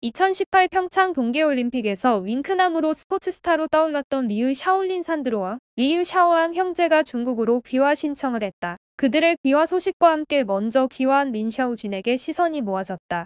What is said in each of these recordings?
2018 평창 동계올림픽에서 윙크남으로 스포츠스타로 떠올랐던 리우 샤올린 산드로와 리우 샤오앙 형제가 중국으로 귀화 신청을 했다. 그들의 귀화 소식과 함께 먼저 귀화한 린 샤오진에게 시선이 모아졌다.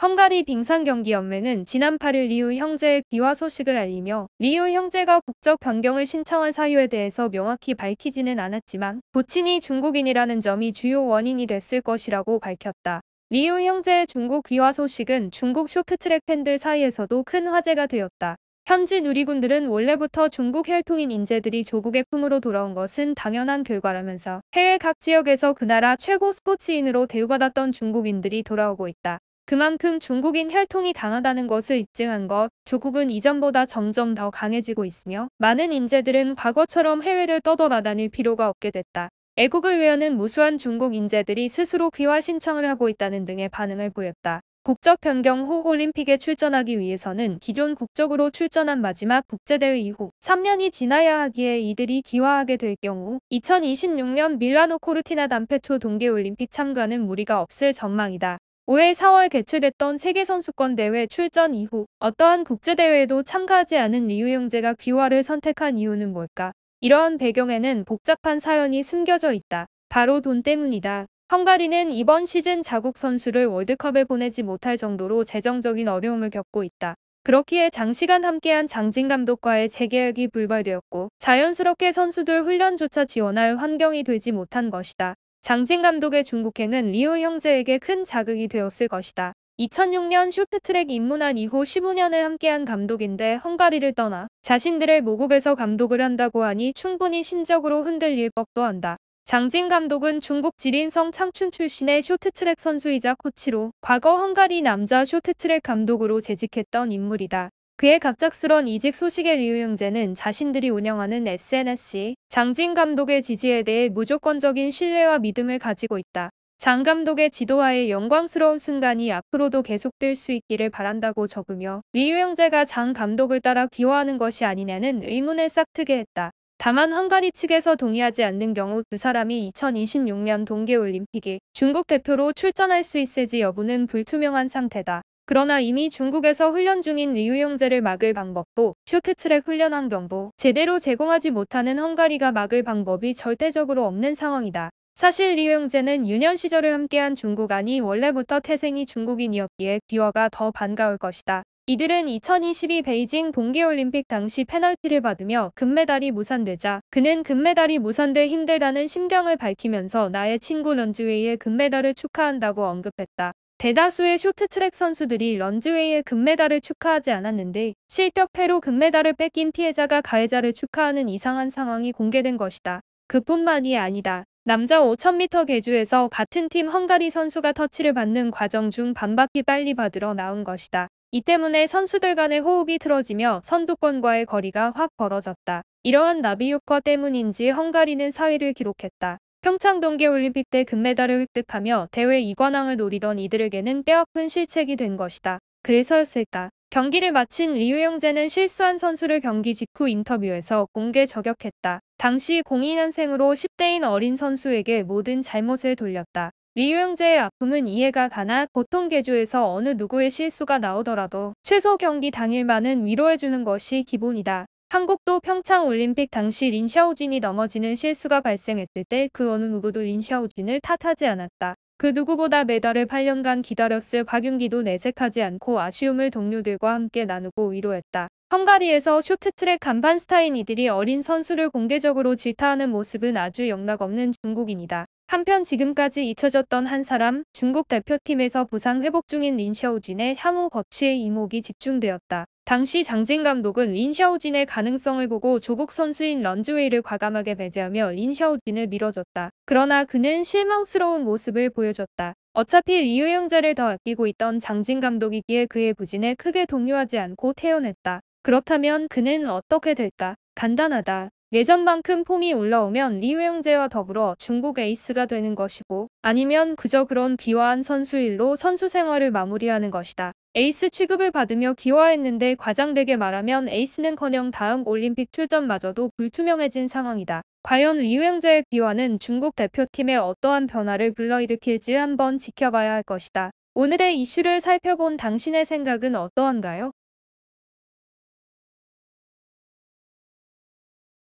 헝가리 빙상경기연맹은 지난 8일 리우 형제의 귀화 소식을 알리며 리우 형제가 국적 변경을 신청한 사유에 대해서 명확히 밝히지는 않았지만 부친이 중국인이라는 점이 주요 원인이 됐을 것이라고 밝혔다. 리우 형제의 중국 귀화 소식은 중국 쇼트트랙 팬들 사이에서도 큰 화제가 되었다. 현지 누리꾼들은 원래부터 중국 혈통인 인재들이 조국의 품으로 돌아온 것은 당연한 결과라면서 해외 각 지역에서 그 나라 최고 스포츠인으로 대우받았던 중국인들이 돌아오고 있다. 그만큼 중국인 혈통이 강하다는 것을 입증한 것, 조국은 이전보다 점점 더 강해지고 있으며 많은 인재들은 과거처럼 해외를 떠돌아다닐 필요가 없게 됐다. 애국을 위하는 무수한 중국 인재들이 스스로 귀화 신청을 하고 있다는 등의 반응을 보였다. 국적 변경 후 올림픽에 출전하기 위해서는 기존 국적으로 출전한 마지막 국제대회 이후 3년이 지나야 하기에 이들이 귀화하게 될 경우 2026년 밀라노 코르티나 단페초 동계올림픽 참가는 무리가 없을 전망이다. 올해 4월 개최됐던 세계선수권 대회 출전 이후 어떠한 국제대회에도 참가하지 않은 리우 형제가 귀화를 선택한 이유는 뭘까? 이러한 배경에는 복잡한 사연이 숨겨져 있다. 바로 돈 때문이다. 헝가리는 이번 시즌 자국 선수를 월드컵에 보내지 못할 정도로 재정적인 어려움을 겪고 있다. 그렇기에 장시간 함께한 장진 감독과의 재계약이 불발되었고 자연스럽게 선수들 훈련조차 지원할 환경이 되지 못한 것이다. 장진 감독의 중국행은 리우 형제에게 큰 자극이 되었을 것이다. 2006년 쇼트트랙 입문한 이후 15년을 함께한 감독인데 헝가리를 떠나 자신들의 모국에서 감독을 한다고 하니 충분히 심적으로 흔들릴 법도 한다. 장진 감독은 중국 지린성 창춘 출신의 쇼트트랙 선수이자 코치로 과거 헝가리 남자 쇼트트랙 감독으로 재직했던 인물이다. 그의 갑작스런 이직 소식에 리우 형제는 자신들이 운영하는 SNS에 장진 감독의 지지에 대해 무조건적인 신뢰와 믿음을 가지고 있다. 장 감독의 지도하에 영광스러운 순간이 앞으로도 계속될 수 있기를 바란다고 적으며 리우 형제가 장 감독을 따라 귀화하는 것이 아니냐는 의문을 싹트게 했다. 다만 헝가리 측에서 동의하지 않는 경우 두 사람이 2026년 동계올림픽에 중국 대표로 출전할 수 있을지 여부는 불투명한 상태다. 그러나 이미 중국에서 훈련 중인 리우 형제를 막을 방법도 쇼트트랙 훈련 환경도 제대로 제공하지 못하는 헝가리가 막을 방법이 절대적으로 없는 상황이다. 사실 리우 형제는 유년 시절을 함께한 중국 아니 원래부터 태생이 중국인이었기에 귀화가 더 반가울 것이다. 이들은 2022 베이징 동계올림픽 당시 페널티를 받으며 금메달이 무산되자 그는 금메달이 무산돼 힘들다는 심경을 밝히면서 나의 친구 런즈웨이의 금메달을 축하한다고 언급했다. 대다수의 쇼트트랙 선수들이 런즈웨이의 금메달을 축하하지 않았는데 실격패로 금메달을 뺏긴 피해자가 가해자를 축하하는 이상한 상황이 공개된 것이다. 그뿐만이 아니다. 남자 5000m 계주에서 같은 팀 헝가리 선수가 터치를 받는 과정 중 반바퀴 빨리 받으러 나온 것이다. 이 때문에 선수들 간의 호흡이 틀어지며 선두권과의 거리가 확 벌어졌다. 이러한 나비 효과 때문인지 헝가리는 4위를 기록했다. 평창 동계올림픽 때 금메달을 획득하며 대회 2관왕을 노리던 이들에게는 뼈아픈 실책이 된 것이다. 그래서였을까? 경기를 마친 리우 형제는 실수한 선수를 경기 직후 인터뷰에서 공개 저격했다. 당시 02년생으로 10대인 어린 선수에게 모든 잘못을 돌렸다. 리우 형제의 아픔은 이해가 가나 보통 계주에서 어느 누구의 실수가 나오더라도 최소 경기 당일만은 위로해주는 것이 기본이다. 한국도 평창 올림픽 당시 린 샤오진이 넘어지는 실수가 발생했을 때 그 어느 누구도 린 샤오진을 탓하지 않았다. 그 누구보다 메달을 8년간 기다렸을 곽윤기도 내색하지 않고 아쉬움을 동료들과 함께 나누고 위로했다. 헝가리에서 쇼트트랙 간판 스타인 이들이 어린 선수를 공개적으로 질타하는 모습은 아주 영락없는 중국인이다. 한편 지금까지 잊혀졌던 한 사람, 중국 대표팀에서 부상 회복 중인 린 샤오진의 향후 거취에 이목이 집중되었다. 당시 장진 감독은 린 샤오진의 가능성을 보고 조국 선수인 런즈웨이를 과감하게 배제하며 린 샤오진을 밀어줬다. 그러나 그는 실망스러운 모습을 보여줬다. 어차피 리우 형제를 더 아끼고 있던 장진 감독이기에 그의 부진에 크게 동요하지 않고 태연했다. 그렇다면 그는 어떻게 될까? 간단하다. 예전만큼 폼이 올라오면 리우 형제와 더불어 중국 에이스가 되는 것이고 아니면 그저 그런 귀화한 선수 일로 선수 생활을 마무리하는 것이다. 에이스 취급을 받으며 귀화했는데 과장되게 말하면 에이스는커녕 다음 올림픽 출전마저도 불투명해진 상황이다. 과연 리우 형제의 귀화는 중국 대표팀에 어떠한 변화를 불러일으킬지 한번 지켜봐야 할 것이다. 오늘의 이슈를 살펴본 당신의 생각은 어떠한가요?